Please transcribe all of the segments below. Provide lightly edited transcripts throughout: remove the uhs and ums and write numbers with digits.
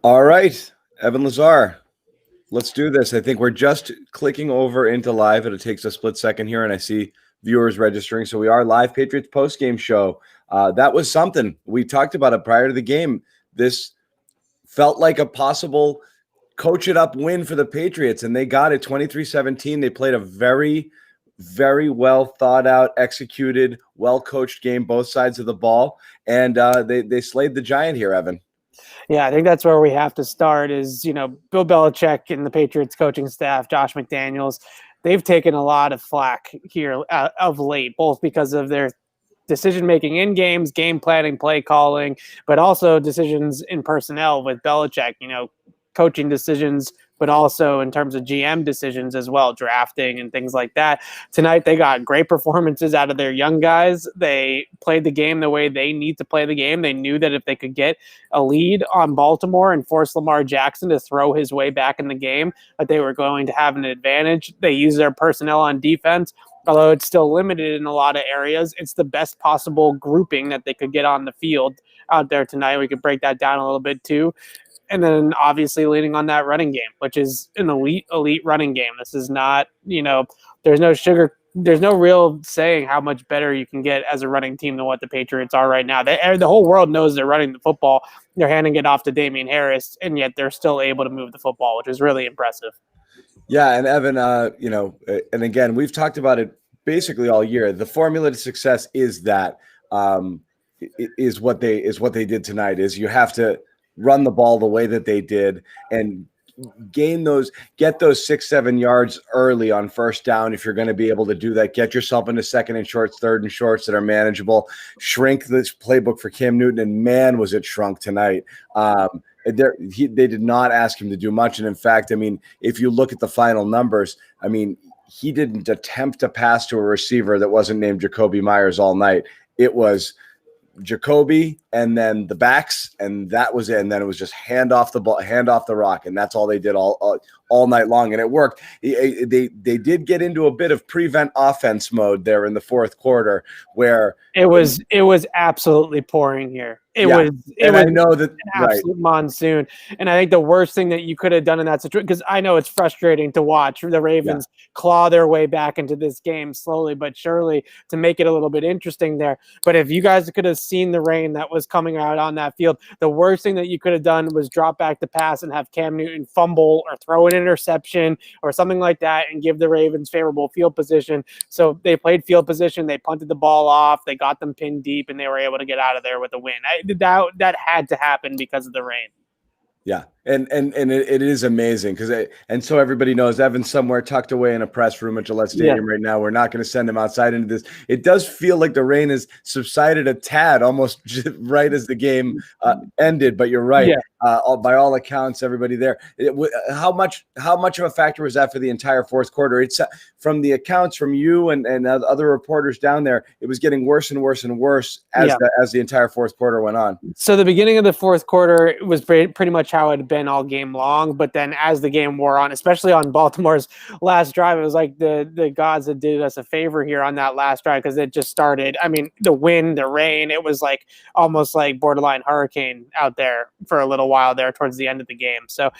All right, Evan Lazar, let's do this. I think we're just clicking over into live. It takes a split second here, and I see viewers registering. So we are live Patriots post-game show. That was something. We talked about it prior to the game. This felt like a possible coach it up win for the Patriots, and they got it 23-17. They played a very, very well thought out, executed, well coached game, both sides of the ball, and they slayed the giant here, Evan. Yeah, I think that's where we have to start is, Bill Belichick and the Patriots coaching staff, Josh McDaniels, they've taken a lot of flack here of late, both because of their decision making in games, game planning, play calling, but also decisions in personnel with Belichick, coaching decisions, but also in terms of GM decisions as well, drafting and things like that. Tonight, they got great performances out of their young guys. They played the game the way they need to play the game. They knew that if they could get a lead on Baltimore and force Lamar Jackson to throw his way back in the game, that they were going to have an advantage. They used their personnel on defense. Although it's still limited in a lot of areas, it's the best possible grouping that they could get on the field out there tonight. We could break that down a little bit too. And then obviously leaning on that running game, which is an elite running game. This is not, there's no real saying how much better you can get as a running team than what the Patriots are right now. The whole world knows they're running the football. They're handing it off to Damian Harris, and yet they're still able to move the football, which is really impressive. Yeah, and Evan, and again, we've talked about it basically all year. The formula to success is that is what they did tonight. Is you have to run the ball the way that they did and get those 6-7 yards early on first down. If you're going to be able to do that, get yourself into second and shorts, third and shorts that are manageable. Shrink this playbook for Cam Newton, and man, was it shrunk tonight. They did not ask him to do much. And in fact, I mean, if you look at the final numbers, I mean, he didn't attempt to pass to a receiver that wasn't named Jacoby Myers all night. It was Jacoby and then the backs, and that was it. And then it was just hand off the ball, hand off the rock, and that's all they did all night long, and it worked. They did get into a bit of prevent offense mode there in the fourth quarter, where it was absolutely pouring here. It was I know that an absolute monsoon. And I think the worst thing that you could have done in that situation, because I know it's frustrating to watch the Ravens claw their way back into this game slowly but surely to make it a little bit interesting there. But if you guys could have seen the rain that was coming out on that field, the worst thing that you could have done was drop back the pass and have Cam Newton fumble or throw an interception or something like that and give the Ravens favorable field position. So they played field position. They punted the ball off. They got them pinned deep, and they were able to get out of there with a win. That had to happen because of the rain. Yeah, and it is amazing because and so everybody knows Evan's somewhere tucked away in a press room at Gillette Stadium right now. We're not going to send him outside into this. It does feel like the rain has subsided a tad, almost right as the game ended. But you're right. By all accounts, everybody there. How much of a factor was that for the entire fourth quarter? It's from the accounts from you and other reporters down there. It was getting worse and worse and worse as the entire fourth quarter went on. So the beginning of the fourth quarter was pretty much how it had been all game long. But then as the game wore on, especially on Baltimore's last drive, it was like the gods that did us a favor here on that last drive because it just started. I mean, the wind, the rain, it was like almost like borderline hurricane out there for a little while there towards the end of the game. So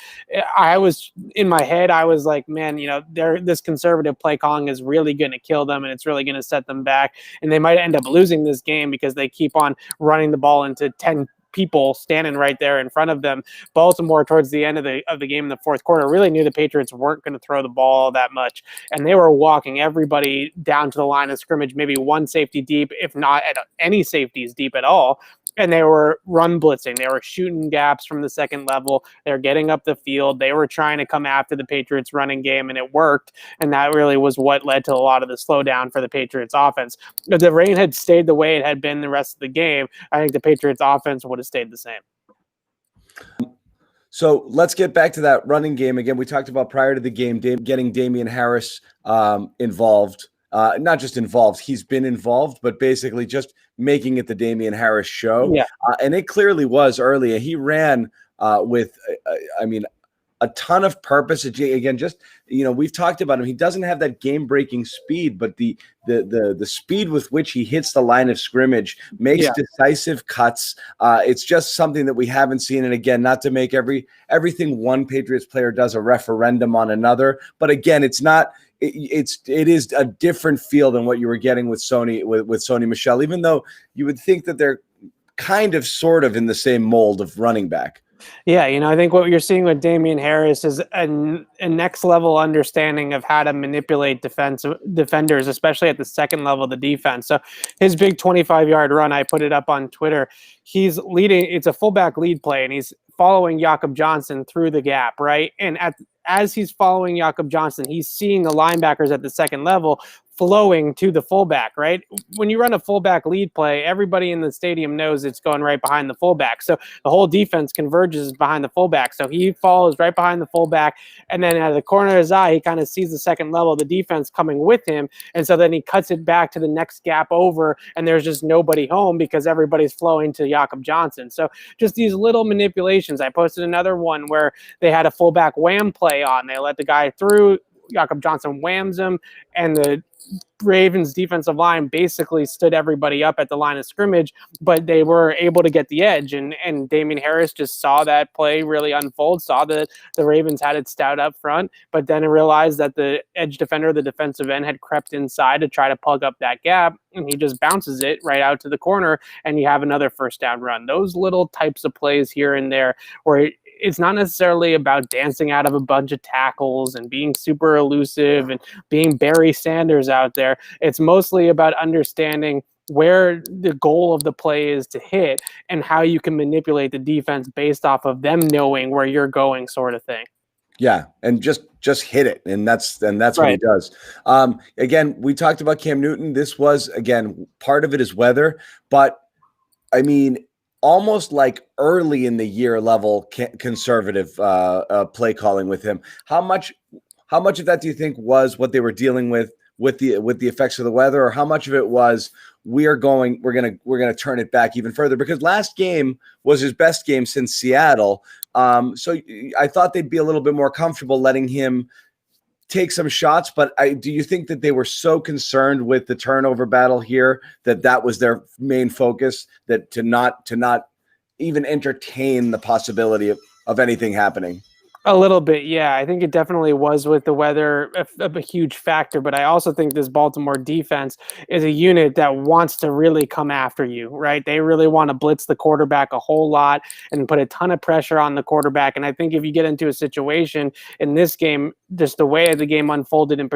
I was in my head, I was like, man, this conservative play calling is really going to kill them and it's really going to set them back. And they might end up losing this game because they keep on running the ball into 10 people standing right there in front of them. Baltimore, towards the end of the game in the fourth quarter, really knew the Patriots weren't going to throw the ball that much, and they were walking everybody down to the line of scrimmage, maybe one safety deep, if not at any safeties deep at all. And they were run blitzing. They were shooting gaps from the second level. They're getting up the field. They were trying to come after the Patriots running game, and it worked. And that really was what led to a lot of the slowdown for the Patriots offense. If the rain had stayed the way it had been the rest of the game, I think the Patriots offense would have stayed the same. So let's get back to that running game again. We talked about prior to the game, getting Damian Harris involved. Not just involved, he's been involved, but basically just making it the Damian Harris show. And it clearly was early. He ran with, a ton of purpose. Again, just, we've talked about him. He doesn't have that game-breaking speed, but the speed with which he hits the line of scrimmage, makes decisive cuts. It's just something that we haven't seen. And again, not to make everything one Patriots player does a referendum on another, but again, it's not. It is a different feel than what you were getting with Sony Michel, even though you would think that they're kind of sort of in the same mold of running back. Yeah, I think what you're seeing with Damian Harris is a next level understanding of how to manipulate defenders, especially at the second level of the defense. So his big 25-yard run, I put it up on Twitter. He's leading. It's a fullback lead play, and he's following Jakob Johnson through the gap, right? And as he's following Jakob Johnson, he's seeing the linebackers at the second level flowing to the fullback, right? When you run a fullback lead play, everybody in the stadium knows it's going right behind the fullback. So the whole defense converges behind the fullback. So he follows right behind the fullback. And then out of the corner of his eye, he kind of sees the second level of the defense coming with him. And so then he cuts it back to the next gap over, and there's just nobody home because everybody's flowing to Jakob Johnson. So just these little manipulations. I posted another one where they had a fullback wham play on. They let the guy through. Jakob Johnson whams him, and the Ravens defensive line basically stood everybody up at the line of scrimmage, but they were able to get the edge. And Damian Harris just saw that play really unfold, saw that the Ravens had it stout up front, but then realized that the edge defender, the defensive end, had crept inside to try to plug up that gap, and he just bounces it right out to the corner, and you have another first down run. Those little types of plays here and there where it's not necessarily about dancing out of a bunch of tackles and being super elusive and being Barry Sanders out there. It's mostly about understanding where the goal of the play is to hit and how you can manipulate the defense based off of them knowing where you're going, sort of thing. Yeah, and just hit it, and that's right. What he does. Again, we talked about Cam Newton. This was, again, part of it is weather, but I mean, almost like early in the year level conservative play calling with him. How much of that do you think was what they were dealing with the effects of the weather, or how much of it was we're gonna turn it back even further? Because last game was his best game since Seattle. So I thought they'd be a little bit more comfortable letting him take some shots, but do you think that they were so concerned with the turnover battle here that was their main focus, that to not even entertain the possibility of anything happening? A little bit, yeah. I think it definitely was with the weather a huge factor, but I also think this Baltimore defense is a unit that wants to really come after you, right? They really want to blitz the quarterback a whole lot and put a ton of pressure on the quarterback. And I think if you get into a situation in this game, just the way the game unfolded in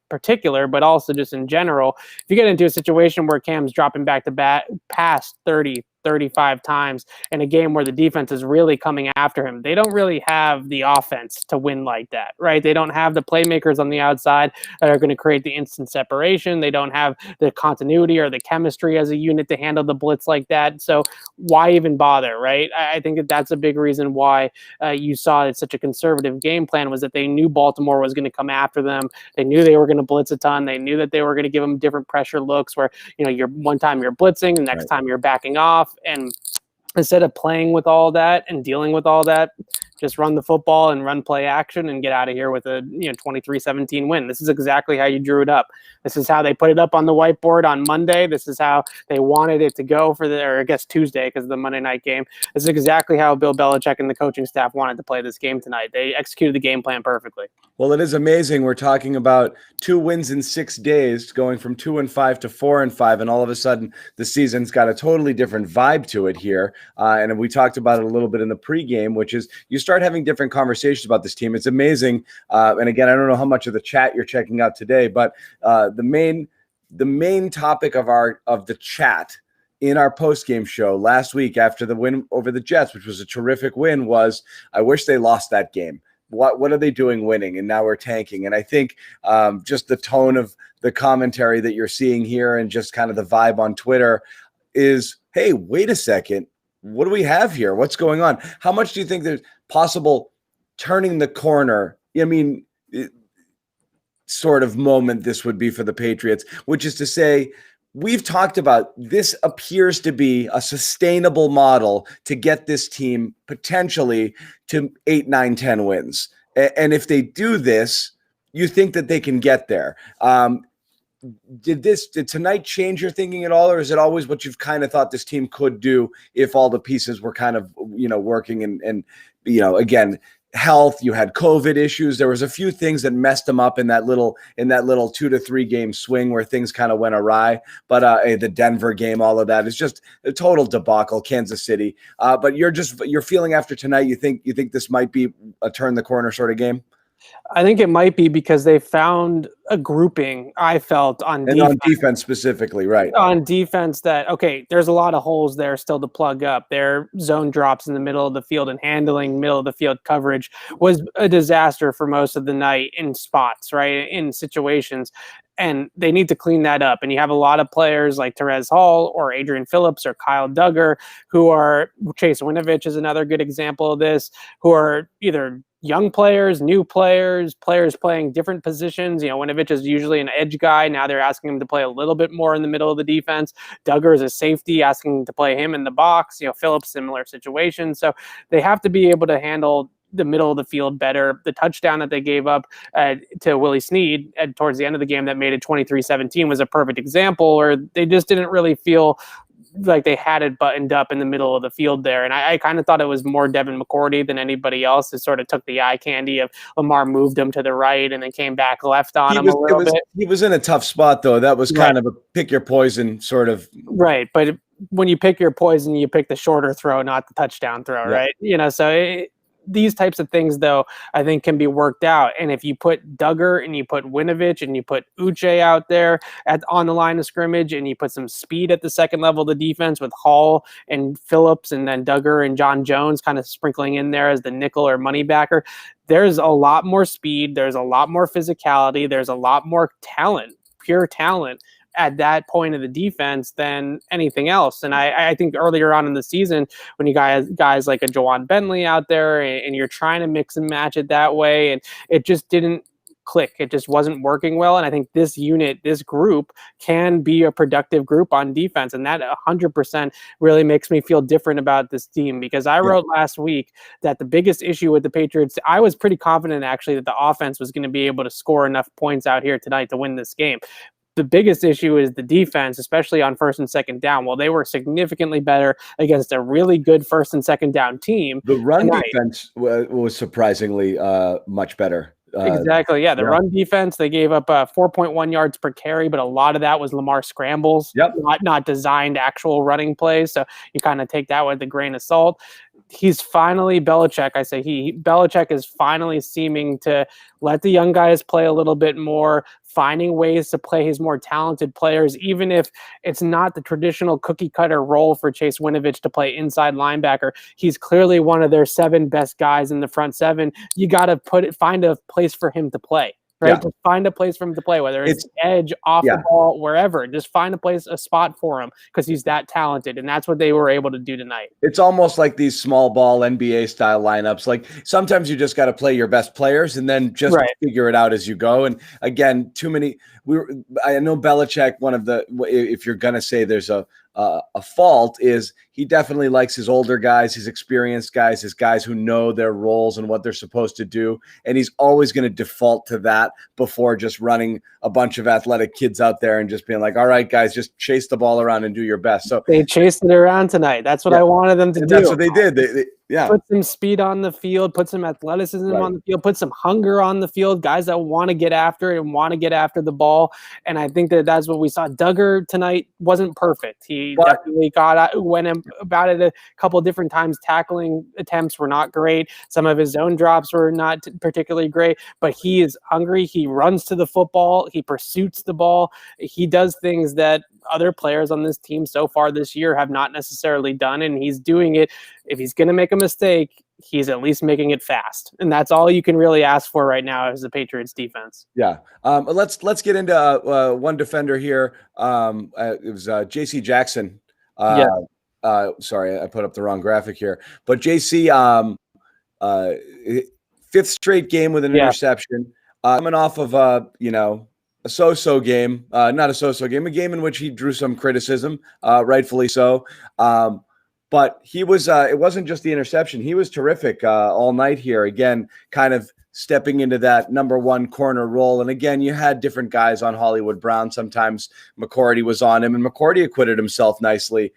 particular, but also just in general, if you get into a situation where Cam's dropping back to pass 30, 35 times in a game where the defense is really coming after him, they don't really have the offense to win like that, right? They don't have the playmakers on the outside that are going to create the instant separation. They don't have the continuity or the chemistry as a unit to handle the blitz like that. So why even bother, right? I think that's a big reason why you saw it's such a conservative game plan, was that they knew Baltimore was going to come after them. They knew they were going to blitz a ton. They knew that they were going to give them different pressure looks where, you're one time you're blitzing, the next time you're backing off. And instead of playing with all that and dealing with all that, just run the football and run play action and get out of here with a 23-17 win. This is exactly how you drew it up. This is how they put it up on the whiteboard on Monday. This is how they wanted it to go or I guess Tuesday, because of the Monday night game. This is exactly how Bill Belichick and the coaching staff wanted to play this game tonight. They executed the game plan perfectly. Well, it is amazing. We're talking about 2 wins in 6 days, going from 2-5 to 4-5, and all of a sudden the season's got a totally different vibe to it here. And we talked about it a little bit in the pregame, which is you start having different conversations about this team. It's amazing. And again, I don't know how much of the chat you're checking out today, but the main topic of the chat in our post-game show last week after the win over the Jets, which was a terrific win, was, I wish they lost that game. What are they doing winning? And now we're tanking. And I think just the tone of the commentary that you're seeing here and just kind of the vibe on Twitter is, hey, wait a second. What do we have here? What's going on? How much do you think there's possible turning the corner? I mean, sort of moment this would be for the Patriots, which is to say, we've talked about this appears to be a sustainable model to get this team potentially to 8, 9, 10 wins. And if they do this, you think that they can get there. Did tonight change your thinking at all, or is it always what you've kind of thought this team could do if all the pieces were kind of, working and again, health, you had COVID issues. There was a few things that messed them up in that little 2 to 3 game swing where things kind of went awry. But the Denver game, all of that is just a total debacle. Kansas City. But you're feeling after tonight, you think this might be a turn the corner sort of game? I think it might be because they found a grouping, I felt, on defense specifically, right? On defense that, okay, there's a lot of holes there still to plug up. Their zone drops in the middle of the field and handling middle of the field coverage was a disaster for most of the night in spots, right, in situations. And they need to clean that up. And you have a lot of players like Terez Hall or Adrian Phillips or Kyle Duggar who are, Chase Winovich is another good example of this, who are either young players, new players playing different positions. Winovich is usually an edge guy. Now they're asking him to play a little bit more in the middle of the defense. Duggar is a safety, asking to play him in the box. Phillips, similar situation. So they have to be able to handle the middle of the field better. The touchdown that they gave up to Willie Snead towards the end of the game that made it 23-17 was a perfect example where they just didn't really feel like they had it buttoned up in the middle of the field there. And I kind of thought it was more Devin McCourty than anybody else who sort of took the eye candy of Lamar moved him to the right and then came back left on him a little bit. He was in a tough spot, though. That was kind of a pick your poison sort of. Right. But when you pick your poison, you pick the shorter throw, not the touchdown throw, right? So these types of things, though, I think can be worked out. And if you put Duggar and you put Winovich and you put Uche out there on the line of scrimmage and you put some speed at the second level of the defense with Hall and Phillips and then Duggar and John Jones kind of sprinkling in there as the nickel or money backer, there's a lot more speed. There's a lot more physicality. There's a lot more talent, pure talent at that point of the defense than anything else. And I think earlier on in the season, when you guys like a Jawan Bentley out there and you're trying to mix and match it that way, and it just didn't click. It just wasn't working well. And I think this group can be a productive group on defense. And that 100% really makes me feel different about this team, because I wrote last week that the biggest issue with the Patriots, I was pretty confident actually that the offense was going to be able to score enough points out here tonight to win this game. The biggest issue is the defense, especially on first and second down. Well, they were significantly better against a really good first and second down team. The run defense was surprisingly much better. Exactly. Yeah. The run defense, they gave up 4.1 yards per carry, but a lot of that was Lamar scrambles, not designed actual running plays. So you kind of take that with a grain of salt. He's finally, Belichick is finally seeming to let the young guys play a little bit more, finding ways to play his more talented players, even if it's not the traditional cookie cutter role for Chase Winovich to play inside linebacker. He's clearly one of their 7 best guys in the front 7. You got to find a place for him to play. Right. Yeah. Just find a place for him to play, whether it's edge, off the ball, wherever. Just find a spot for him, because he's that talented. And that's what they were able to do tonight. It's almost like these small ball NBA style lineups. Like sometimes you just got to play your best players and then just figure it out as you go. And again, I know Belichick, if you're going to say there's a fault, is he definitely likes his older guys, his experienced guys, his guys who know their roles and what they're supposed to do. And he's always going to default to that before just running a bunch of athletic kids out there and just being like, all right, guys, just chase the ball around and do your best. So they chased it around tonight. That's what I wanted them to do. That's what they did. They put some speed on the field, put some athleticism on the field, put some hunger on the field, guys that want to get after it and want to get after the ball. And I think that's what we saw. Duggar tonight wasn't perfect. He definitely went about it a couple of different times. Tackling attempts were not great. Some of his zone drops were not particularly great, but he is hungry. He runs to the football. He pursues the ball. He does things that other players on this team so far this year have not necessarily done, and he's doing it. If he's going to make a mistake, he's at least making it fast, and that's all you can really ask for right now as the Patriots defense. Yeah. Let's get into one defender here. It was J.C. Jackson. Sorry, I put up the wrong graphic here, but J.C. 5th straight game with an interception, coming off of a a so-so game, not a so-so game, a game in which he drew some criticism, rightfully so. But he was, it wasn't just the interception. He was terrific all night here. Again, kind of stepping into that number one corner role. And again, you had different guys on Hollywood Brown. Sometimes McCourty was on him, and McCourty acquitted himself nicely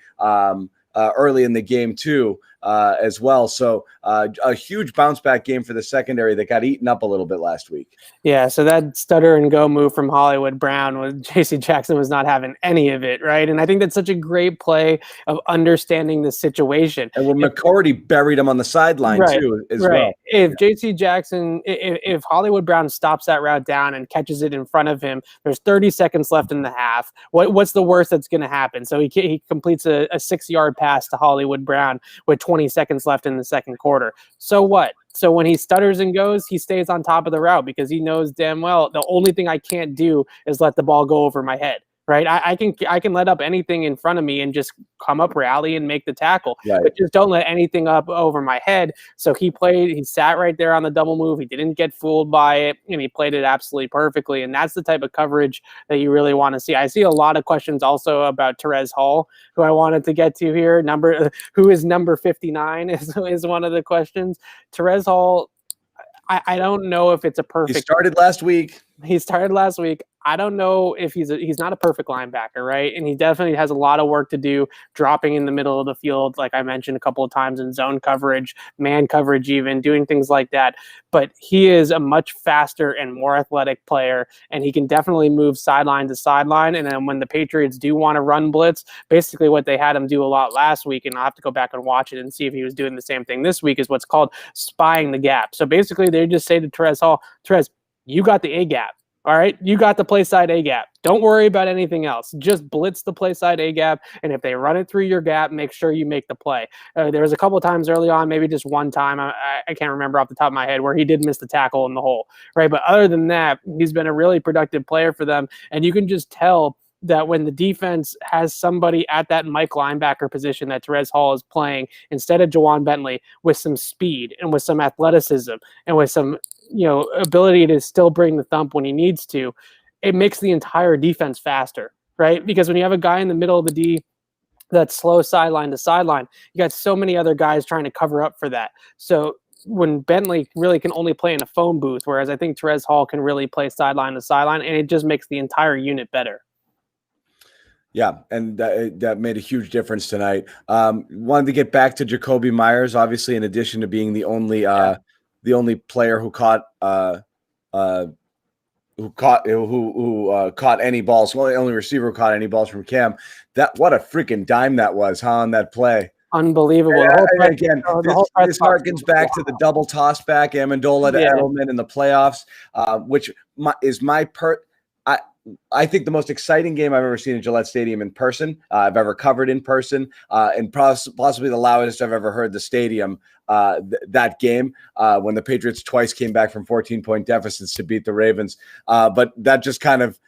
early in the game too, as well. So a huge bounce back game for the secondary that got eaten up a little bit last week. Yeah, so that stutter and go move from Hollywood Brown with J.C. Jackson was not having any of it, right? And I think that's such a great play of understanding the situation. And when McCourty buried him on the sideline too, as well. If J.C. Jackson, if Hollywood Brown stops that route down and catches it in front of him, there's 30 seconds left in the half. What's the worst that's going to happen? So he completes a 6-yard pass to Hollywood Brown with 20 seconds left in the second quarter. So what? So when he stutters and goes, he stays on top of the route because he knows damn well the only thing I can't do is let the ball go over my head. Right, I can let up anything in front of me and just come up, rally, and make the tackle. Right. But just don't let anything up over my head. So he sat right there on the double move. He didn't get fooled by it, and he played it absolutely perfectly. And that's the type of coverage that you really want to see. I see a lot of questions also about Terez Hall, who I wanted to get to here. Who is number 59 is one of the questions. Terez Hall, I don't know if it's a perfect. He started last week. I don't know if he's not a perfect linebacker, right? And he definitely has a lot of work to do dropping in the middle of the field, like I mentioned a couple of times, in zone coverage, man coverage, even doing things like that. But he is a much faster and more athletic player, and he can definitely move sideline to sideline. And then when the Patriots do want to run blitz, basically what they had him do a lot last week, and I'll have to go back and watch it and see if he was doing the same thing this week, is what's called spying the gap. So basically they just say to Terez Hall, Terez, you got the A gap. All right, you got the play side A gap. Don't worry about anything else. Just blitz the play side A gap, and if they run it through your gap, make sure you make the play. There was a couple of times early on, maybe just one time, I can't remember off the top of my head, where he did miss the tackle in the hole, right? But other than that, he's been a really productive player for them, and you can just tell that when the defense has somebody at that Mike linebacker position that Terez Hall is playing, instead of Jawan Bentley, with some speed and with some athleticism and with some ability to still bring the thump when he needs to, it makes the entire defense faster, right? Because when you have a guy in the middle of the D that's slow sideline to sideline, you got so many other guys trying to cover up for that. So when Bentley really can only play in a phone booth, whereas I think Terez Hall can really play sideline to sideline, and it just makes the entire unit better. Yeah, and that made a huge difference tonight. Wanted to get back to Jakobi Meyers, obviously, in addition to being the only player who caught any balls. Well, the only receiver who caught any balls from Cam. What a freaking dime that was, huh? On that play, unbelievable. Again, this harkens back to the double toss back Amendola to Edelman in the playoffs, which is I think the most exciting game I've ever seen at Gillette Stadium in person. I've ever covered in person, and possibly the loudest I've ever heard the stadium. That game when the Patriots twice came back from 14-point deficits to beat the Ravens. But that just kind of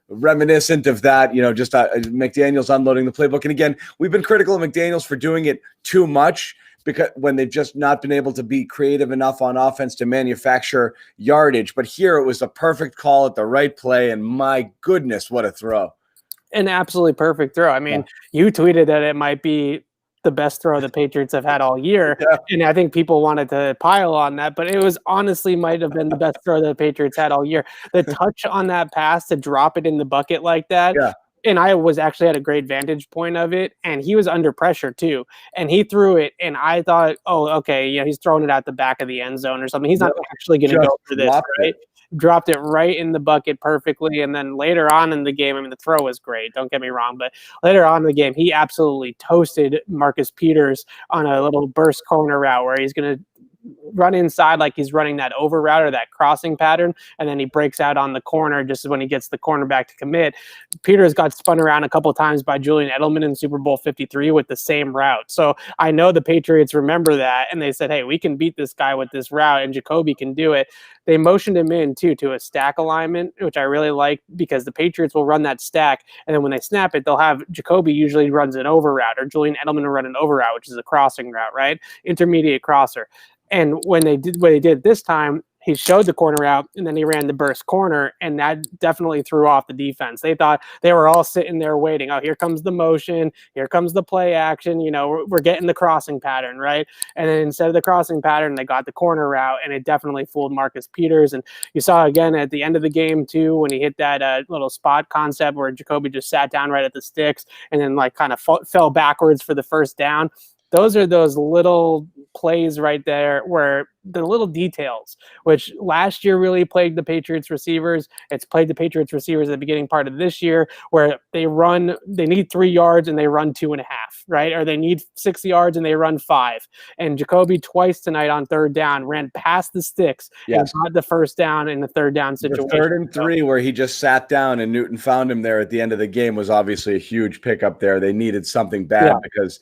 reminiscent of that. Just McDaniels unloading the playbook. And again, we've been critical of McDaniels for doing it too much, because when they've just not been able to be creative enough on offense to manufacture yardage. But here it was a perfect call at the right play, and my goodness, what a throw. An absolutely perfect throw. I mean, You tweeted that it might be the best throw the Patriots have had all year. Yeah. And I think people wanted to pile on that, but it was honestly might have been the best throw the Patriots had all year. The touch on that pass to drop it in the bucket like that. Yeah. And I was actually at a great vantage point of it, and he was under pressure too. And he threw it, and I thought, oh, okay, he's throwing it out the back of the end zone or something. He's not actually going to go for this, right? Dropped it right in the bucket perfectly. And then later on in the game, I mean, the throw was great, don't get me wrong, but later on in the game, he absolutely toasted Marcus Peters on a little burst corner route where he's going to run inside like he's running that over route or that crossing pattern, and then he breaks out on the corner just when he gets the cornerback to commit. Peters got spun around a couple of times by Julian Edelman in Super Bowl 53 with the same route. So I know the Patriots remember that, and they said, hey, we can beat this guy with this route, and Jakobi can do it. They motioned him in, too, to a stack alignment, which I really like, because the Patriots will run that stack, and then when they snap it, they'll have Jakobi usually runs an over route, or Julian Edelman will run an over route, which is a crossing route, right? Intermediate crosser. And when they did what they did this time, he showed the corner out, and then he ran the burst corner, and that definitely threw off the defense. They thought they were all sitting there waiting. Oh, here comes the motion. Here comes the play action. We're getting the crossing pattern, right? And then instead of the crossing pattern, they got the corner route, and it definitely fooled Marcus Peters. And you saw again at the end of the game, too, when he hit that little spot concept where Jacoby just sat down right at the sticks and then kind of fell backwards for the first down. Those are those little plays right there where the little details, which last year really plagued the Patriots receivers. It's plagued the Patriots receivers at the beginning part of this year, where they need 3 yards and they run 2.5, right? Or they need 6 yards and they run 5. And Jacoby twice tonight on third down ran past the sticks and got the first down in the third down situation. The 3rd and 3 where he just sat down and Newton found him there at the end of the game was obviously a huge pickup there. They needed something bad because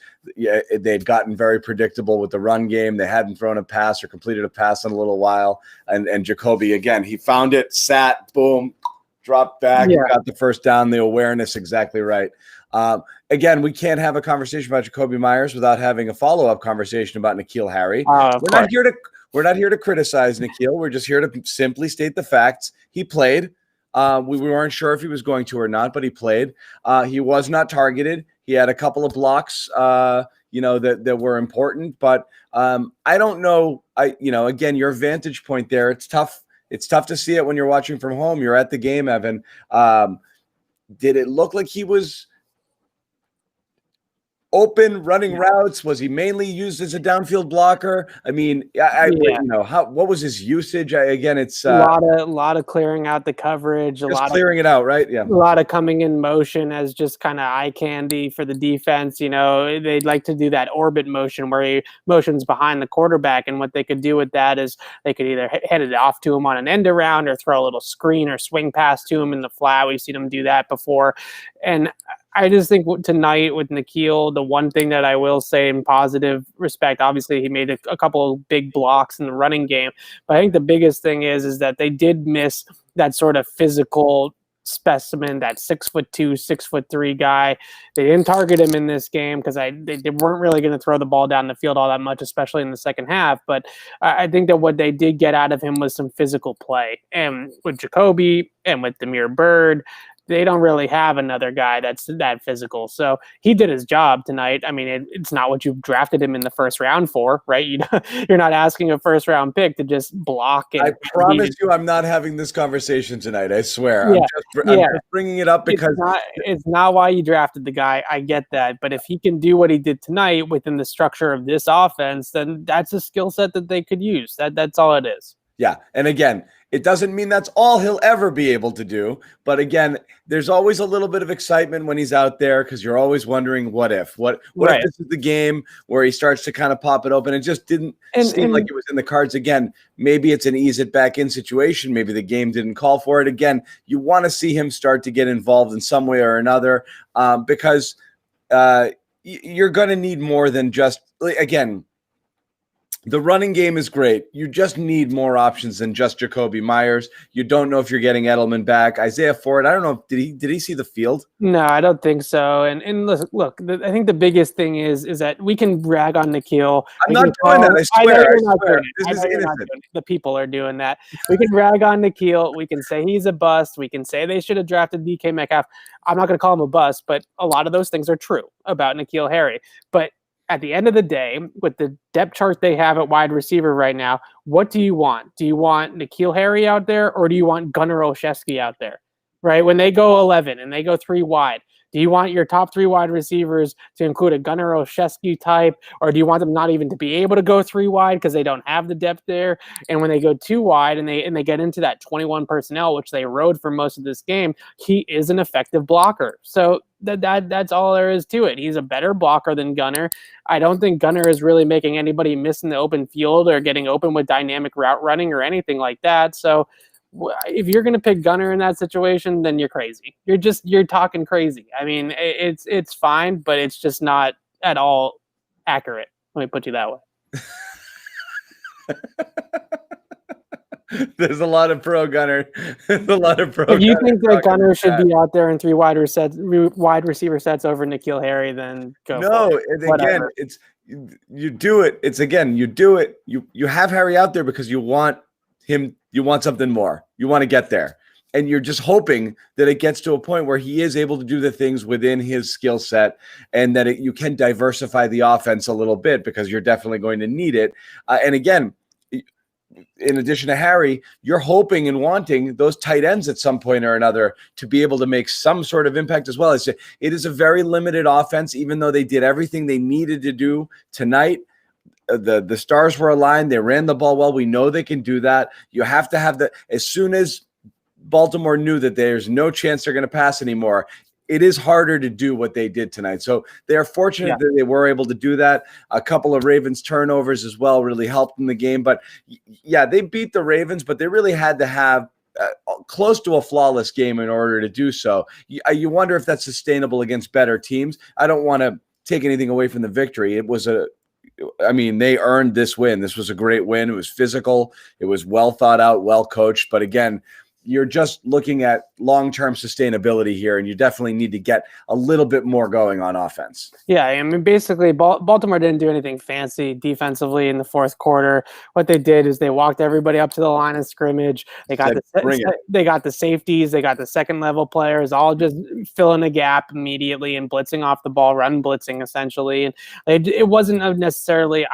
they'd gotten very predictable with the run game. They hadn't thrown a pass or completed a pass in a little while. And Jacoby, again, he found it, sat, boom, dropped back, got the first down, the awareness exactly right. Again, we can't have a conversation about Jacoby Myers without having a follow-up conversation about N'Keal Harry. We're not here to criticize N'Keal. We're just here to simply state the facts. He played. We weren't sure if he was going to or not, but he played. He was not targeted. He had a couple of blocks, that were important. But I don't know. Again, your vantage point there, it's tough. It's tough to see it when you're watching from home. You're at the game, Evan. Did it look like he was open running routes? Was he mainly used as a downfield blocker? I mean, what was his usage? It's a lot of clearing out the coverage, clearing it out, right? Yeah, a lot of coming in motion as just kind of eye candy for the defense. They'd like to do that orbit motion where he motions behind the quarterback, and what they could do with that is they could either head it off to him on an end around or throw a little screen or swing pass to him in the flat. We've seen him do that before, and I just think tonight with N'Keal, the one thing that I will say in positive respect, obviously he made a couple of big blocks in the running game, but I think the biggest thing is that they did miss that sort of physical specimen, that 6'2", 6'3" guy. They didn't target him in this game because they weren't really going to throw the ball down the field all that much, especially in the second half. But I think that what they did get out of him was some physical play. And with Jacoby and with Damiere Byrd, they don't really have another guy that's that physical. So he did his job tonight. I mean, it's not what you drafted him in the first round for, right? You're not asking a first round pick to just block. I promise you I'm not having this conversation tonight. I swear. I'm just bringing it up because it's not why you drafted the guy. I get that. But if he can do what he did tonight within the structure of this offense, then that's a skill set that they could use. That's all it is. Yeah. And again, it doesn't mean that's all he'll ever be able to do. But again, there's always a little bit of excitement when he's out there because you're always wondering what if if this is the game where he starts to kind of pop it open. It just didn't seem like it was in the cards. Again, maybe it's an ease it back in situation. Maybe the game didn't call for it. Again, you want to see him start to get involved in some way or another because you're going to need more than just, again, the running game is great. You just need more options than just Jacoby Myers. You don't know if you're getting Edelman back. Isaiah Ford, I don't know. Did he see the field? No, I don't think so. And look, I think the biggest thing is that we can rag on N'Keal. I'm not doing that. I swear. This is innocent. The people are doing that. We can rag on N'Keal. We can say he's a bust. We can say they should have drafted DK Metcalf. I'm not going to call him a bust, but a lot of those things are true about N'Keal Harry. But at the end of the day, with the depth chart they have at wide receiver right now, what do you want? Do you want N'Keal Harry out there, or do you want Gunnar Olszewski out there? Right? When they go 11 and they go 3 wide, do you want your top 3 wide receivers to include a Gunnar Olszewski type, or do you want them not even to be able to go 3 wide because they don't have the depth there? And when they go 2 wide and they get into that 21 personnel, which they rode for most of this game, he is an effective blocker. So that's all there is to it. He's a better blocker than Gunnar. I don't think Gunnar is really making anybody miss in the open field or getting open with dynamic route running or anything like that. So if you're going to pick Gunnar in that situation, then you're crazy. You're talking crazy. I mean, it's fine, but it's just not at all accurate. Let me put you that way. There's a lot of pro Gunnar. There's a lot of pro. If you think that Gunnar should be out there in 3 wide receiver sets over N'Keal Harry, then go. No, and again, it's you do it. It's again, you do it. You have Harry out there because you want you want something more. You want to get there. And you're just hoping that it gets to a point where he is able to do the things within his skill set, and that you can diversify the offense a little bit, because you're definitely going to need it. And again, in addition to Harry, you're hoping and wanting those tight ends at some point or another to be able to make some sort of impact as well. It is a very limited offense, even though they did everything they needed to do tonight. The stars were aligned. They ran the ball well. We know they can do that. You have to have as soon as Baltimore knew that there's no chance they're going to pass anymore, it is harder to do what they did tonight. So they are fortunate that they were able to do that. A couple of Ravens turnovers as well really helped in the game. But yeah, they beat the Ravens, but they really had to have close to a flawless game in order to do so. You wonder if that's sustainable against better teams. I don't want to take anything away from the victory. They earned this win. This was a great win. It was physical. It was well thought out, well coached. But again, you're just looking at long-term sustainability here, and you definitely need to get a little bit more going on offense. Yeah, I mean, basically, Baltimore didn't do anything fancy defensively in the fourth quarter. What they did is they walked everybody up to the line of scrimmage. They got the safeties, they got the second-level players, all just filling a gap immediately and blitzing off the ball, run blitzing essentially. And it wasn't necessarily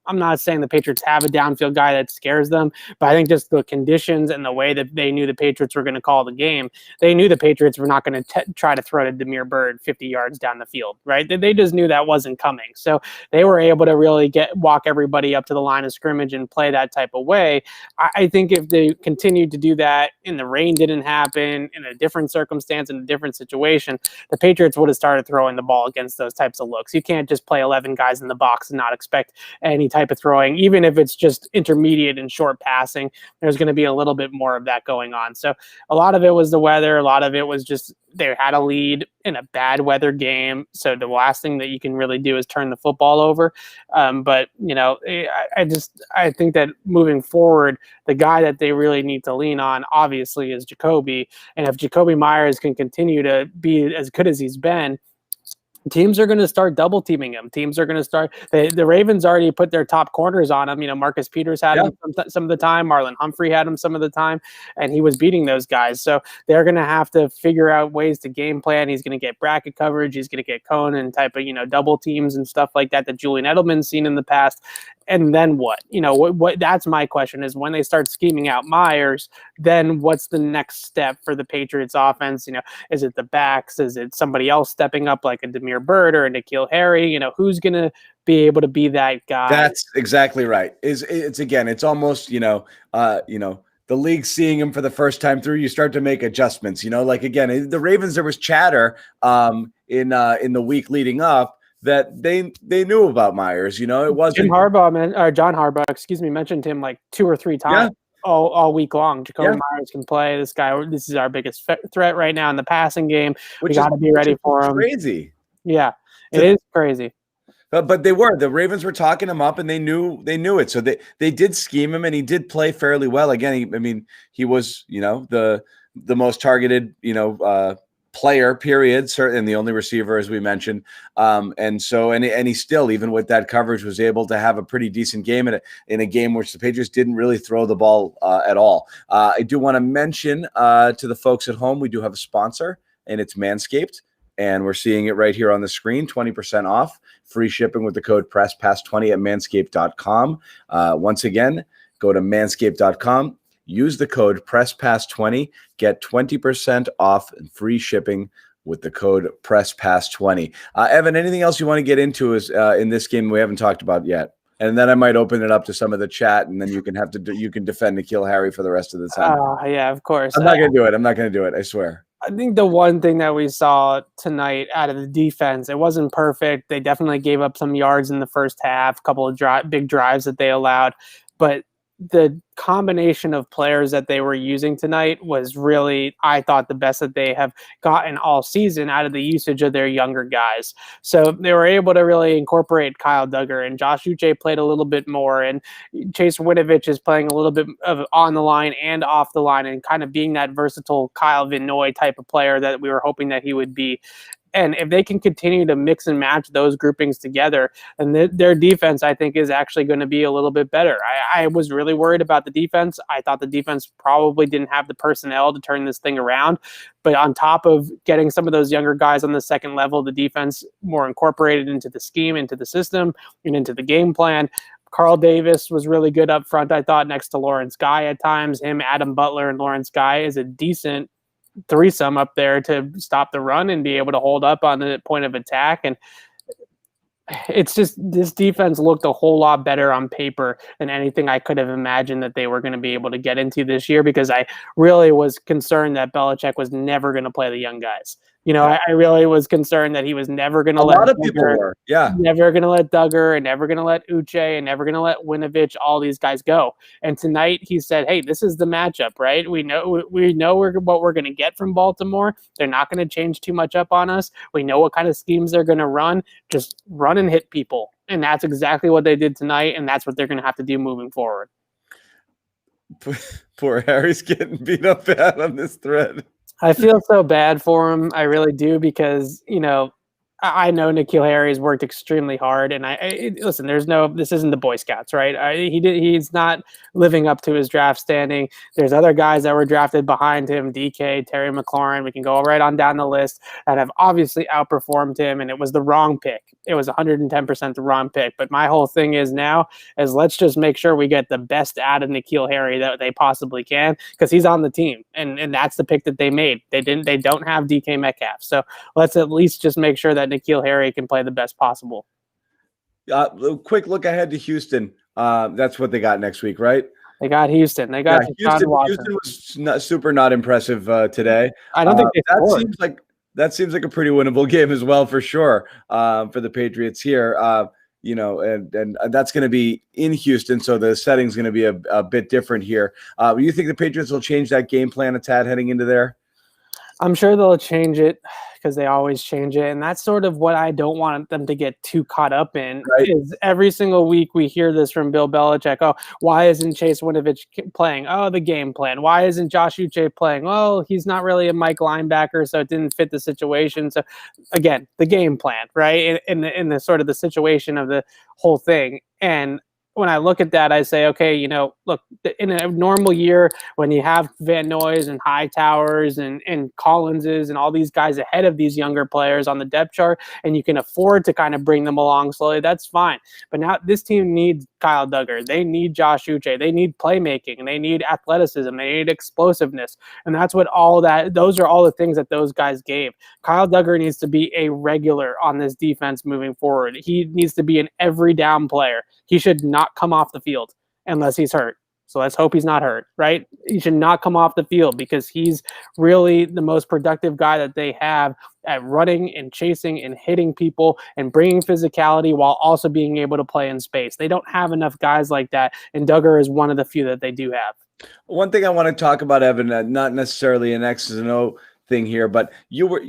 I'm not saying the Patriots have a downfield guy that scares them, but I think just the conditions and the way that they knew the Patriots were going to call the game, they knew the Patriots were not going to try to throw to Damiere Byrd 50 yards down the field, right? They just knew that wasn't coming. So they were able to really walk everybody up to the line of scrimmage and play that type of way. I think if they continued to do that and the rain didn't happen in a different circumstance, in a different situation, the Patriots would have started throwing the ball against those types of looks. You can't just play 11 guys in the box and not expect any type of throwing, even if it's just intermediate and short passing. There's going to be a little bit more of that going on. So a lot of it was the weather. A lot of it was just they had a lead in a bad weather game. So the last thing that you can really do is turn the football over. But I think that moving forward, the guy that they really need to lean on obviously is Jacoby. And if Jacoby Myers can continue to be as good as he's been, teams are going to start double teaming him. Teams are going to start. The Ravens already put their top corners on him. Marcus Peters had him some of the time. Marlon Humphrey had him some of the time, and he was beating those guys. So they're going to have to figure out ways to game plan. He's going to get bracket coverage. He's going to get cone and type of double teams and stuff like that Julian Edelman's seen in the past. And then what? What? That's my question: is when they start scheming out Myers, then what's the next step for the Patriots offense? Is it the backs? Is it somebody else stepping up like a Damiere Byrd or a N'Keal Harry? Who's going to be able to be that guy? That's exactly right. It's almost the league seeing him for the first time through. You start to make adjustments. Again, the Ravens, there was chatter in the week leading up that they knew about Myers. It wasn't John Harbaugh, mentioned him like 2 or 3 times. Yeah. All week long. Jacoby Myers can play. This guy, this is our biggest threat right now in the passing game. We got to be ready for him. Crazy. Yeah, it is crazy. But the Ravens were talking him up, and they knew it. So they did scheme him, and he did play fairly well. Again, he was the most targeted player, period, and the only receiver, as we mentioned. And he still, even with that coverage, was able to have a pretty decent game in a game which the Patriots didn't really throw the ball at all. I do want to mention to the folks at home, we do have a sponsor, and it's Manscaped. And we're seeing it right here on the screen, 20% off, free shipping with the code PRESSPASS20 at manscaped.com. Once again, go to manscaped.com. Use the code PRESSPASS20, get 20% off and free shipping with the code PRESSPASS20. Evan, anything else you want to get into in this game we haven't talked about yet? And then I might open it up to some of the chat, and then you can defend N'Keal Harry for the rest of the time. Yeah, of course. I'm not going to do it. I swear. I think the one thing that we saw tonight out of the defense, it wasn't perfect. They definitely gave up some yards in the first half, a couple of big drives that they allowed, but the combination of players that they were using tonight was really, I thought, the best that they have gotten all season out of the usage of their younger guys. So they were able to really incorporate Kyle Duggar, and Josh Uche played a little bit more, and Chase Winovich is playing a little bit of on the line and off the line, and kind of being that versatile Kyle Van Noy type of player that we were hoping that he would be. And if they can continue to mix and match those groupings together, and their defense, I think, is actually going to be a little bit better. I was really worried about the defense. I thought the defense probably didn't have the personnel to turn this thing around. But on top of getting some of those younger guys on the second level, the defense more incorporated into the scheme, into the system, and into the game plan. Carl Davis was really good up front, I thought, next to Lawrence Guy at times. Him, Adam Butler, and Lawrence Guy is a decent threesome up there to stop the run and be able to hold up on the point of attack. And it's just, this defense looked a whole lot better on paper than anything I could have imagined that they were going to be able to get into this year, because I really was concerned that Belichick was never going to play the young guys. I really was concerned that he was never going to let never going to let Duggar, and never going to let Uche, and never going to let Winovich, all these guys go. And tonight he said, "Hey, this is the matchup, right? We know what we're going to get from Baltimore. They're not going to change too much up on us. We know what kind of schemes they're going to run. Just run and hit people." And that's exactly what they did tonight, and that's what they're going to have to do moving forward. Poor Harry's getting beat up bad on this thread. I feel so bad for him. I really do, because, I know N'Keal Harry's worked extremely hard, and listen, this isn't the Boy Scouts, right? He's not living up to his draft standing. There's other guys that were drafted behind him, DK, Terry McLaurin. We can go right on down the list that have obviously outperformed him, and it was the wrong pick. It was 110% the wrong pick. But my whole thing is let's just make sure we get the best out of N'Keal Harry that they possibly can, because he's on the team, and that's the pick that they made. They don't have DK Metcalf, so let's at least just make sure that N'Keal Harry can play the best possible. Quick look ahead to Houston. That's what they got next week, right? They got Houston. They got Houston. Houston was not impressive today. I don't think that seems like a pretty winnable game as well, for sure, for the Patriots here. And that's going to be in Houston, so the setting's going to be a bit different here. You think the Patriots will change that game plan a tad heading into there? I'm sure they'll change it, because they always change it. And that's sort of what I don't want them to get too caught up in. Right. Is every single week we hear this from Bill Belichick. Oh, why isn't Chase Winovich playing? Oh, the game plan. Why isn't Josh Uche playing? Well, he's not really a Mike linebacker, so it didn't fit the situation. So again, the game plan, right? In the sort of the situation of the whole thing. And when I look at that, I say, okay, look, in a normal year, when you have Van Noy's and Hightowers and Collinses and all these guys ahead of these younger players on the depth chart, and you can afford to kind of bring them along slowly, that's fine. But now this team needs Kyle Duggar. They need Josh Uche. They need playmaking, and they need athleticism. They need explosiveness. And that's what those are all the things that those guys gave. Kyle Duggar needs to be a regular on this defense moving forward. He needs to be an every down player. He should not come off the field unless he's hurt. So let's hope he's not hurt, right? He should not come off the field, because he's really the most productive guy that they have at running and chasing and hitting people and bringing physicality while also being able to play in space. They don't have enough guys like that, and Duggar is one of the few that they do have. One thing I want to talk about, Evan, not necessarily an X's and O thing here, but you were,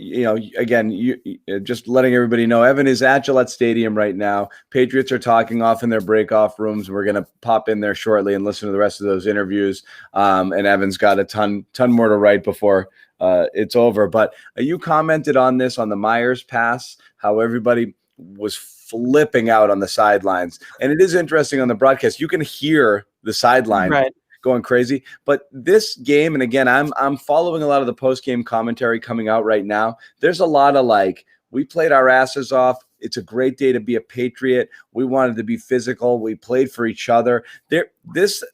again, just letting everybody know, Evan is at Gillette Stadium right now. Patriots are talking off in their break-off rooms. We're going to pop in there shortly and listen to the rest of those interviews. And Evan's got a ton more to write before it's over. But you commented on this, on the Myers pass, how everybody was flipping out on the sidelines. And it is interesting on the broadcast. You can hear the sideline. Right. Going crazy. But this game, and again, I'm following a lot of the post-game commentary coming out right now. There's a lot of we played our asses off. It's a great day to be a Patriot. We wanted to be physical. We played for each other. This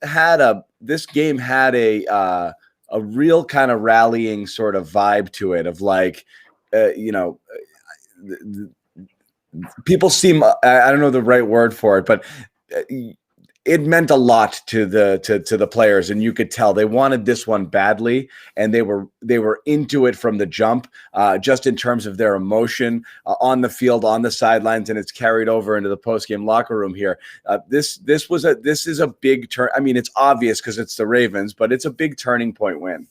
game had a real kind of rallying sort of vibe to it, of people seem, I don't know the right word for it, but it meant a lot to the players, and you could tell they wanted this one badly, and they were into it from the jump, just in terms of their emotion on the field, on the sidelines, and it's carried over into the post-game locker room here. This is a big turn. I mean, it's obvious because it's the Ravens, but it's a big turning point win.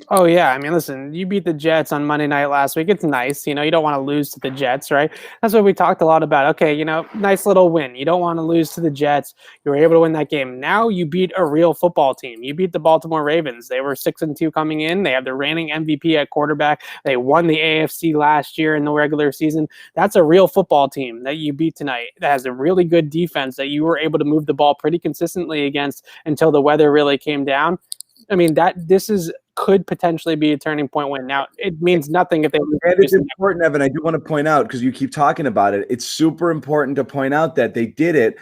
Oh yeah, I mean, listen, you beat the Jets on Monday night last week. It's nice, you don't want to lose to the Jets, right? That's what we talked a lot about. Okay, nice little win. You don't want to lose to the Jets. You were able to win that game. Now you beat a real football team. You beat the Baltimore Ravens. They were 6-2 coming in. They have the reigning MVP at quarterback. They won the AFC last year in the regular season. That's a real football team that you beat tonight. That has a really good defense that you were able to move the ball pretty consistently against until the weather really came down. I mean, could potentially be a turning point win. Now, it means nothing if they lose. And it's important, Evan. I do want to point out, because you keep talking about it, it's super important to point out that they did it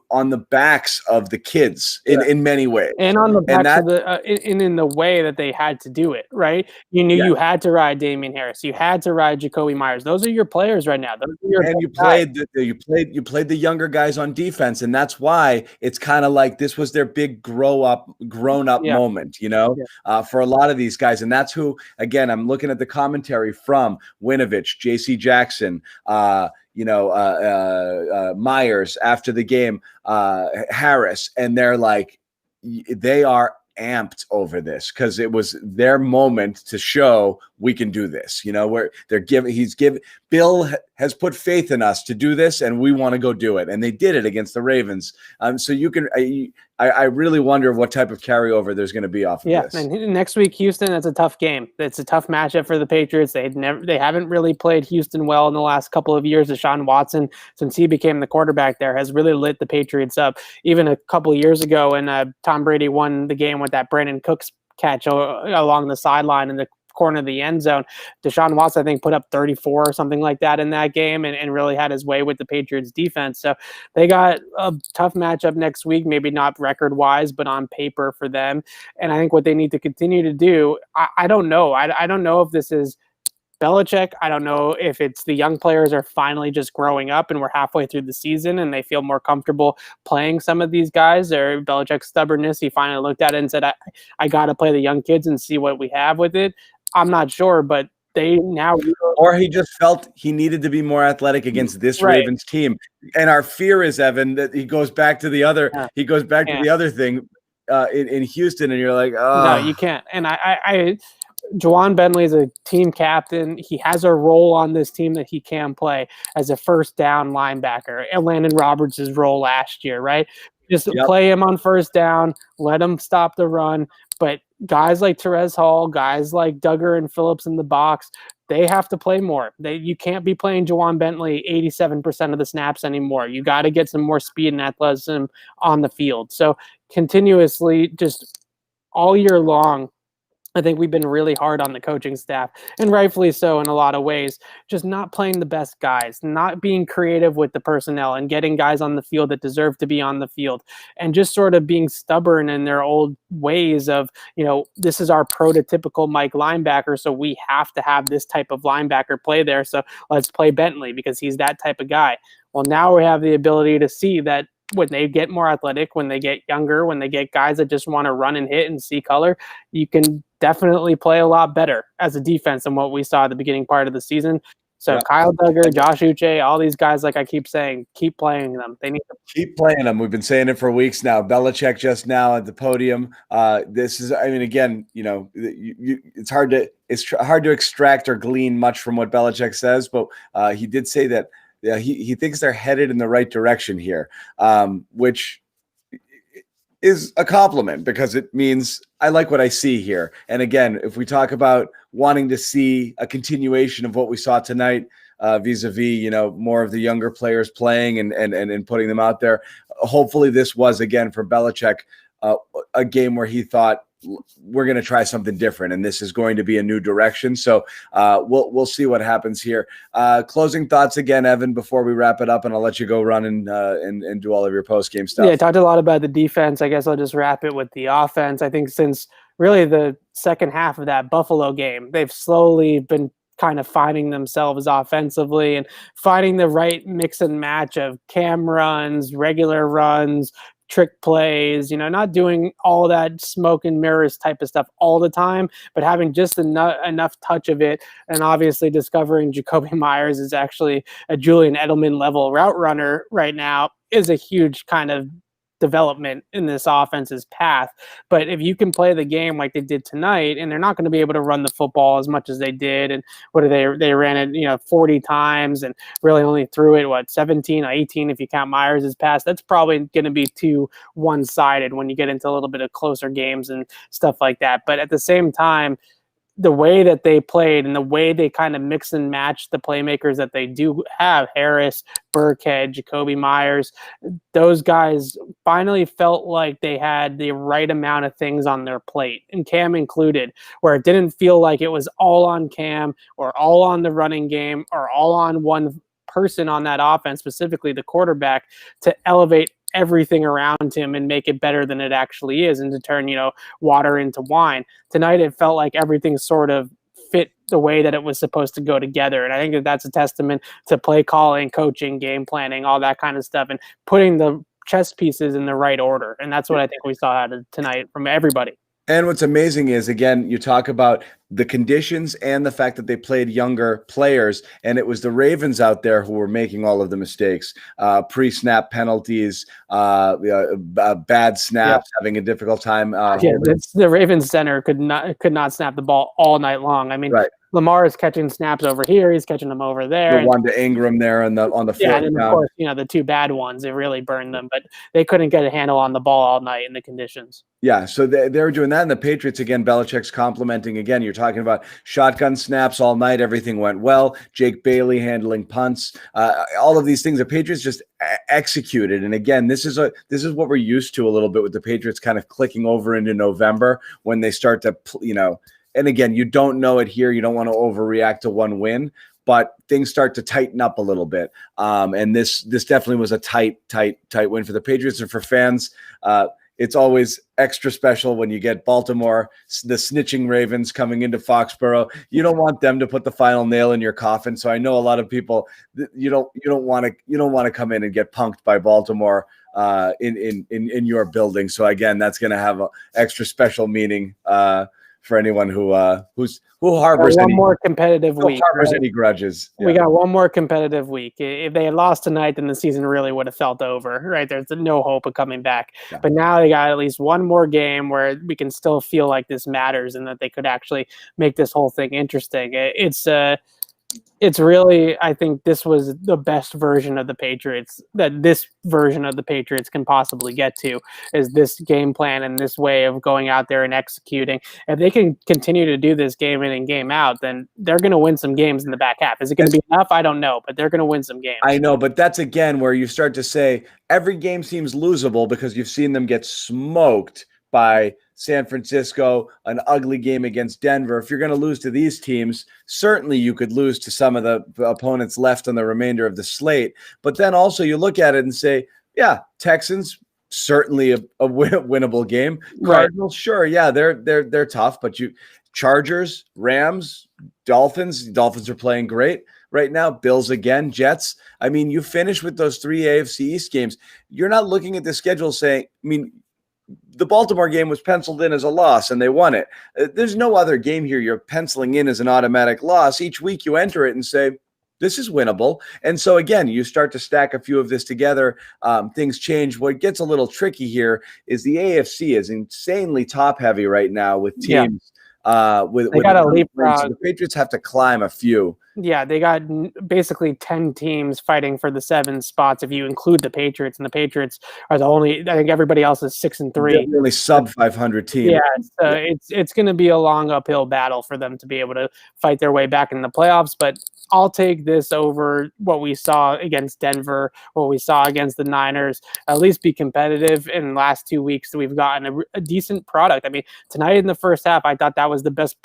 on the backs of the kids in many ways, and on the backs of the in the way that they had to do it, right? You knew you had to ride Damian Harris, you had to ride Jacoby Myers. Those are your players right now. Those are your and you played the younger guys on defense, and that's why it's kind of like this was their big grown up moment, for a lot of these guys. And that's who, again, I'm looking at the commentary from Winovich, JC Jackson, Myers after the game, Harris, and they're like, they are amped over this because it was their moment to show we can do this. Where Bill has put faith in us to do this, and we want to go do it. And they did it against the Ravens. So you can, I really wonder what type of carryover there's going to be off of this. And next week, Houston, that's a tough game. It's a tough matchup for the Patriots. They haven't really played Houston well in the last couple of years. Deshaun Watson, since he became the quarterback there, has really lit the Patriots up. Even a couple of years ago when Tom Brady won the game with that Brandon Cooks catch along the sideline in the corner of the end zone, Deshaun Watson, I think, put up 34 or something like that in that game and really had his way with the Patriots defense. So they got a tough matchup next week, maybe not record-wise, but on paper for them. And I think what they need to continue to do, I don't know. I don't know if this is Belichick. I don't know if it's the young players are finally just growing up and we're halfway through the season and they feel more comfortable playing some of these guys, or Belichick's stubbornness. He finally looked at it and said, I got to play the young kids and see what we have with it. I'm not sure, but they now, or he just felt he needed to be more athletic against this Ravens team. And our fear is, Evan, that he goes back to the other. He goes back to the other thing in Houston, and you're like, oh, no, you can't. And Juwan Bentley is a team captain. He has a role on this team that he can play as a first down linebacker. And Landon Roberts' role last year, right? Just play him on first down, let him stop the run. But guys like Terez Hall, guys like Duggar and Phillips in the box, they have to play more. You can't be playing Juwan Bentley 87% of the snaps anymore. You got to get some more speed and athleticism on the field. So continuously, just all year long, I think we've been really hard on the coaching staff, and rightfully so in a lot of ways, just not playing the best guys, not being creative with the personnel and getting guys on the field that deserve to be on the field, and just sort of being stubborn in their old ways of, this is our prototypical Mike linebacker, so we have to have this type of linebacker play there, so let's play Bentley because he's that type of guy. Well, now we have the ability to see that when they get more athletic, when they get younger, when they get guys that just want to run and hit and see color, you can definitely play a lot better as a defense than what we saw at the beginning part of the season. So Kyle Duggar, Josh Uche, all these guys, like I keep saying, keep playing them. They need to keep playing them. We've been saying it for weeks now. Belichick just now at the podium. This is, I mean, again, it's hard to extract or glean much from what Belichick says, but he did say that he thinks they're headed in the right direction here, which is a compliment because it means I like what I see here. And again, if we talk about wanting to see a continuation of what we saw tonight, vis-a-vis, more of the younger players playing and putting them out there, hopefully this was, again, for Belichick, a game where he thought, we're going to try something different, and this is going to be a new direction. So we'll see what happens here. Closing thoughts again, Evan, before we wrap it up, and I'll let you go run and do all of your post-game stuff. Yeah, I talked a lot about the defense. I guess I'll just wrap it with the offense. I think since really the second half of that Buffalo game, they've slowly been kind of finding themselves offensively and finding the right mix and match of cam runs, regular runs, trick plays, not doing all that smoke and mirrors type of stuff all the time, but having just enough touch of it. And obviously discovering Jacoby Myers is actually a Julian Edelman level route runner right now is a huge kind of development in this offense's path. But if you can play the game like they did tonight, and they're not going to be able to run the football as much as they did, and they ran it 40 times and really only threw it 17 or 18 if you count Myers' pass. That's probably going to be too one-sided when you get into a little bit of closer games and stuff like that. But at the same time, the way that they played and the way they kind of mix and match the playmakers that they do have, Harris, Burkhead, Jacoby Myers, those guys finally felt like they had the right amount of things on their plate, and Cam included, where it didn't feel like it was all on Cam or all on the running game or all on one person on that offense, specifically the quarterback, to elevate everything around him and make it better than it actually is, and to turn water into wine. Tonight it felt like everything sort of fit the way that it was supposed to go together, and I think that that's a testament to play calling, coaching, game planning, all that kind of stuff, and putting the chess pieces in the right order. And that's what I think we saw out of tonight from everybody. And what's amazing is, again, you talk about the conditions and the fact that they played younger players, and it was the Ravens out there who were making all of the mistakes, pre-snap penalties, bad snaps, having a difficult time. The Ravens center could not snap the ball all night long. I mean, right. Lamar is catching snaps over here. He's catching them over there. The one to Ingram there on the fourth and then, of course, the two bad ones, it really burned them. But they couldn't get a handle on the ball all night in the conditions. Yeah, so they were doing that. And the Patriots, again, Belichick's complimenting. Again, you're talking about shotgun snaps all night. Everything went well. Jake Bailey handling punts. All of these things the Patriots just executed. And again, this is what we're used to a little bit with the Patriots kind of clicking over into November when they start to, and again, you don't know it here. You don't want to overreact to one win, but things start to tighten up a little bit. And this definitely was a tight win for the Patriots. And for fans, it's always extra special when you get Baltimore, the snitching Ravens, coming into Foxborough. You don't want them to put the final nail in your coffin. So I know a lot of people, you don't want to come in and get punked by Baltimore in your building. So again, that's going to have an extra special meaning for anyone who harbors one more competitive week. Harbors any grudges. Yeah. We got one more competitive week. If they had lost tonight, then the season really would have felt over, right? There's no hope of coming back. Yeah. But now they got at least one more game where we can still feel like this matters and that they could actually make this whole thing interesting. It's really, I think this was the best version of the Patriots that this version of the Patriots can possibly get to, is this game plan and this way of going out there and executing. If they can continue to do this game in and game out, then they're going to win some games in the back half. Is it going to be enough? I don't know, but they're going to win some games. I know, but that's again where you start to say every game seems losable because you've seen them get smoked by San Francisco, an ugly game against Denver. If you're going to lose to these teams, certainly you could lose to some of the opponents left on the remainder of the slate. But then also you look at it and say, yeah, Texans, certainly a winnable game. Cardinals, sure, yeah, they're tough, but Chargers, Rams, Dolphins are playing great right now. Bills again, Jets. I mean, you finish with those 3 AFC East games. You're not looking at the schedule saying, the Baltimore game was penciled in as a loss and they won it. There's no other game here you're penciling in as an automatic loss. Each week you enter it and say, this is winnable. And so again, you start to stack a few of this together. Things change. What gets a little tricky here is the AFC is insanely top heavy right now with teams. The Patriots have to climb a few. Yeah, they got basically 10 teams fighting for the 7 spots if you include the Patriots, and the Patriots are the only. I think everybody else is 6-3. Really sub 500 team. Yeah, it's going to be a long uphill battle for them to be able to fight their way back in the playoffs. But I'll take this over what we saw against Denver, what we saw against the Niners. At least be competitive. In the last 2 weeks, we've gotten a decent product. I mean, tonight in the first half, I thought that was the best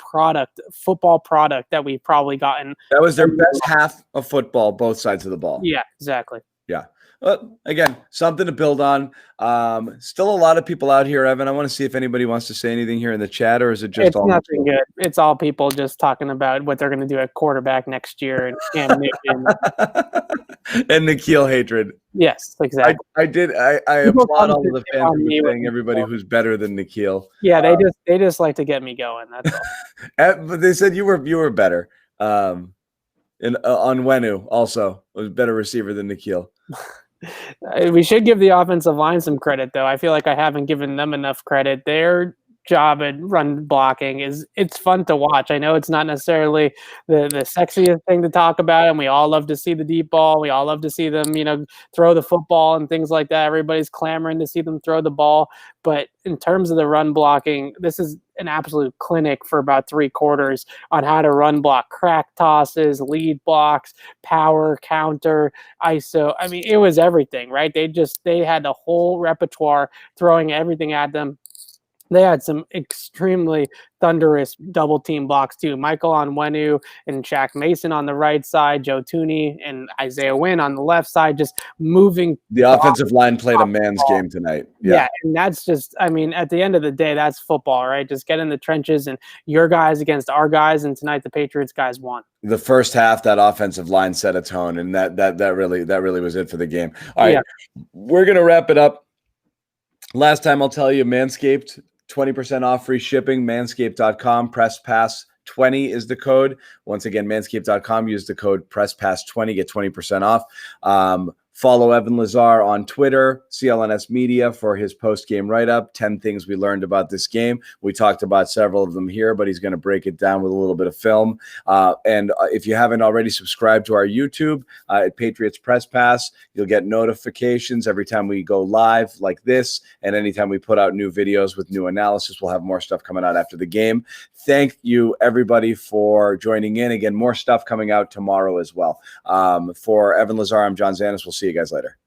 football product that we've probably gotten. That was their best half of football, both sides of the ball. Yeah, exactly. Yeah. Again, something to build on. Still a lot of people out here, Evan. I want to see if anybody wants to say anything here in the chat, or is it just it's all nothing good? It's all people just talking about what they're going to do at quarterback next year and Cam Newton. And Nikhil hatred. Yes, exactly. I applaud all of the fans who are saying everybody who's better than Nikhil. Yeah, they just like to get me going. That's all. But they said you were better. On Wenu also was a better receiver than Nikhil. We should give the offensive line some credit, though. I feel like I haven't given them enough credit. Their job at run blocking it's fun to watch. I know it's not necessarily the sexiest thing to talk about, and we all love to see the deep ball. We all love to see them, throw the football and things like that. Everybody's clamoring to see them throw the ball. But in terms of the run blocking, this is an absolute clinic for about 3 quarters on how to run block crack tosses, lead blocks, power, counter, ISO. I mean, it was everything, right? They had the whole repertoire throwing everything at them. They had some extremely thunderous double team blocks too. Michael Onwenu and Shaq Mason on the right side, Joe Tooney and Isaiah Wynn on the left side, just moving. The offensive line played a man's game tonight. Yeah, and that's just, I mean, at the end of the day, that's football, right? Just get in the trenches and your guys against our guys, and tonight the Patriots guys won. The first half, that offensive line set a tone, and that really was it for the game. All right, we're gonna wrap it up. Last time I'll tell you, Manscaped, 20% off free shipping, manscaped.com, PressPass20 is the code. Once again, manscaped.com, use the code PressPass20, get 20% off. Follow Evan Lazar on Twitter, CLNS Media, for his post-game write-up, 10 things we learned about this game. We talked about several of them here, but he's going to break it down with a little bit of film. And if you haven't already subscribed to our YouTube at Patriots Press Pass, you'll get notifications every time we go live like this, and anytime we put out new videos with new analysis. We'll have more stuff coming out after the game. Thank you, everybody, for joining in. Again, more stuff coming out tomorrow as well. For Evan Lazar, I'm John Zanis. We'll see you guys later.